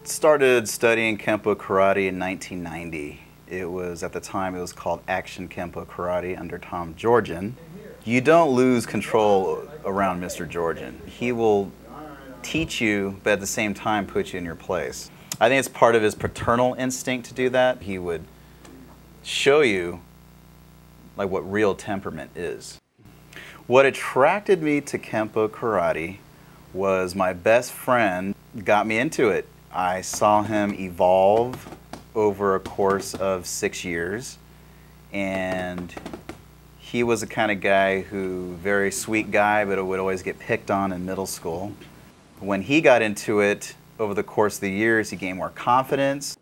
Started studying Kempo Karate in 1990. It was, at the time, it was called Action Kempo Karate under Tom Georgian. You don't lose control around Mr. Georgian. He will teach you, but at the same time put you in your place. I think it's part of his paternal instinct to do that. He would show you like what real temperament is. What attracted me to Kempo Karate was my best friend got me into it. I saw him evolve over a course of 6 years, and he was the kind of guy who, very sweet guy, but would always get picked on in middle school. When he got into it, over the course of the years, he gained more confidence,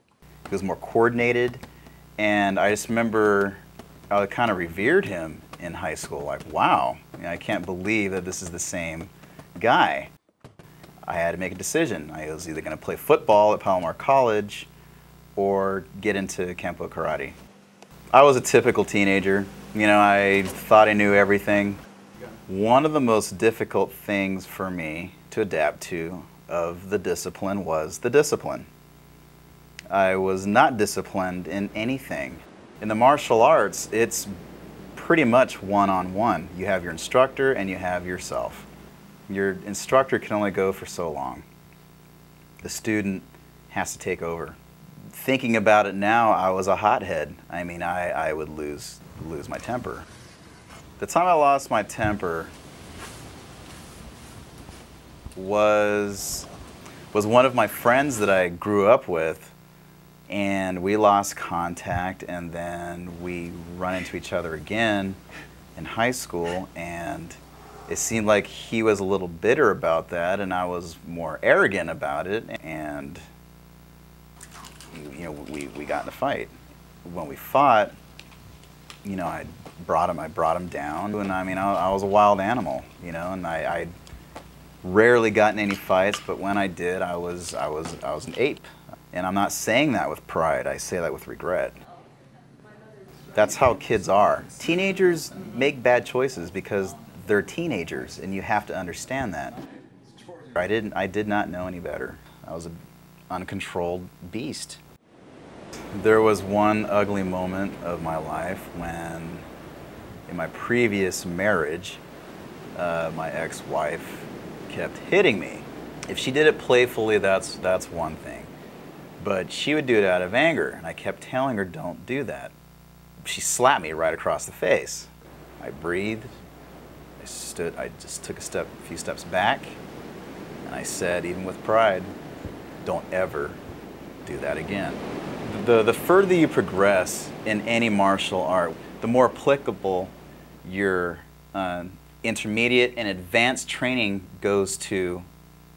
he was more coordinated, and I just remember I kind of revered him in high school, like, wow, I can't believe that this is the same guy. I had to make a decision. I was either going to play football at Palomar College or get into Kempo Karate. I was a typical teenager. You know, I thought I knew everything. One of the most difficult things for me to adapt to of the discipline was the discipline. I was not disciplined in anything. In the martial arts, it's pretty much one-on-one. You have your instructor and you have yourself. Your instructor can only go for so long. The student has to take over. Thinking about it now, I was a hothead. I mean, I would lose my temper. The time I lost my temper was one of my friends that I grew up with, and we lost contact, and then we run into each other again in high school, and it seemed like he was a little bitter about that, and I was more arrogant about it, and you know, we got in a fight. When we fought, you know, I brought him down, and I mean, I was a wild animal, you know, and I rarely got in any fights, but when I did, I was an ape. And I'm not saying that with pride, I say that with regret. That's how kids are. Teenagers make bad choices because they're teenagers, and you have to understand that. I did not know any better. I was an uncontrolled beast. There was one ugly moment of my life when, in my previous marriage, my ex-wife kept hitting me. If she did it playfully, that's one thing. But she would do it out of anger, and I kept telling her, don't do that. She slapped me right across the face. I breathed. I just took a few steps back, and I said, even with pride, don't ever do that again. The further you progress in any martial art, the more applicable your intermediate and advanced training goes to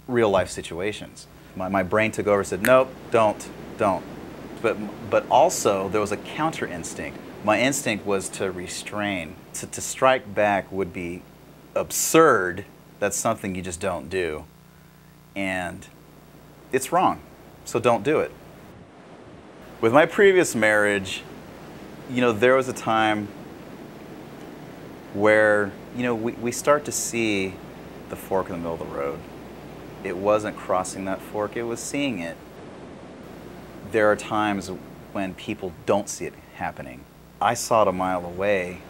real life situations. My brain took over and said, nope, don't. But also, there was a counter instinct. My instinct was to restrain. To strike back would be absurd. That's something you just don't do. And it's wrong, so don't do it. With my previous marriage, you know, there was a time where, you know, we start to see the fork in the middle of the road. It wasn't crossing that fork, it was seeing it. There are times when people don't see it happening. I saw it a mile away.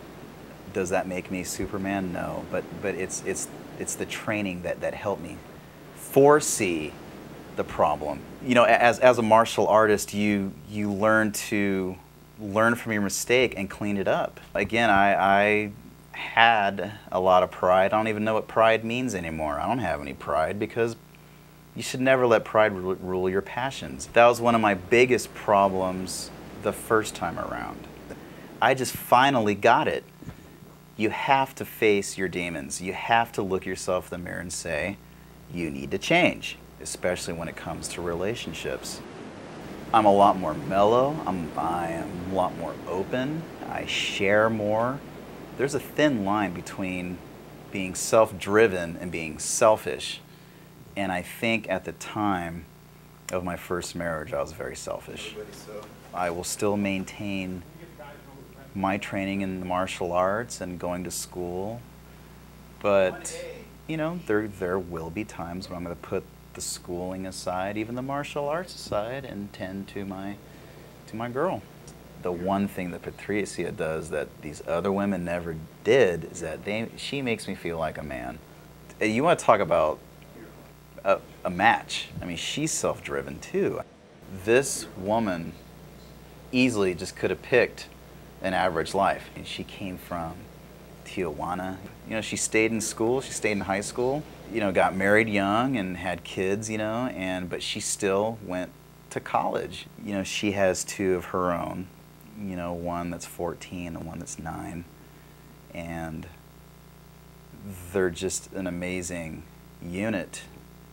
Does that make me Superman? No, but it's the training that helped me foresee the problem. You know, as a martial artist, you learn from your mistake and clean it up. Again, I had a lot of pride. I don't even know what pride means anymore. I don't have any pride because you should never let pride rule your passions. That was one of my biggest problems the first time around. I just finally got it. You have to face your demons. You have to look yourself in the mirror and say, you need to change, especially when it comes to relationships. I'm a lot more mellow. I am a lot more open. I share more. There's a thin line between being self-driven and being selfish. And I think at the time of my first marriage, I was very selfish. I will still maintain my training in the martial arts and going to school, but you know, there will be times when I'm going to put the schooling aside, even the martial arts aside, and tend to my girl. The one thing that Patricia does that these other women never did is that she makes me feel like a man. You want to talk about a match. I mean, she's self-driven too. This woman easily just could have picked an average life. And she came from Tijuana. You know, she stayed in school, she stayed in high school, you know, got married young and had kids, you know, but she still went to college. You know, she has two of her own, you know, one that's 14 and one that's 9. And they're just an amazing unit.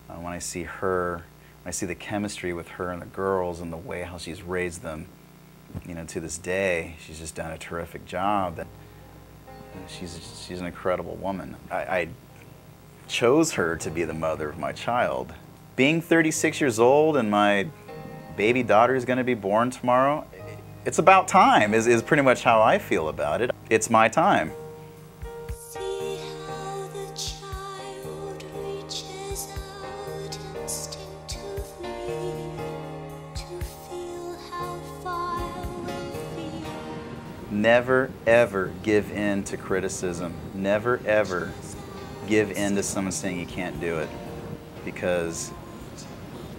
When I see her, when I see the chemistry with her and the girls and the way how she's raised them, you know, to this day, she's just done a terrific job. She's an incredible woman. I chose her to be the mother of my child. Being 36 years old and my baby daughter is going to be born tomorrow, it's about time, is pretty much how I feel about it. It's my time. See how the child reaches out instinctively to feel how far we'll be. Never ever give in to criticism. Never ever give in to someone saying you can't do it. Because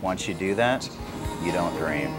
once you do that, you don't dream.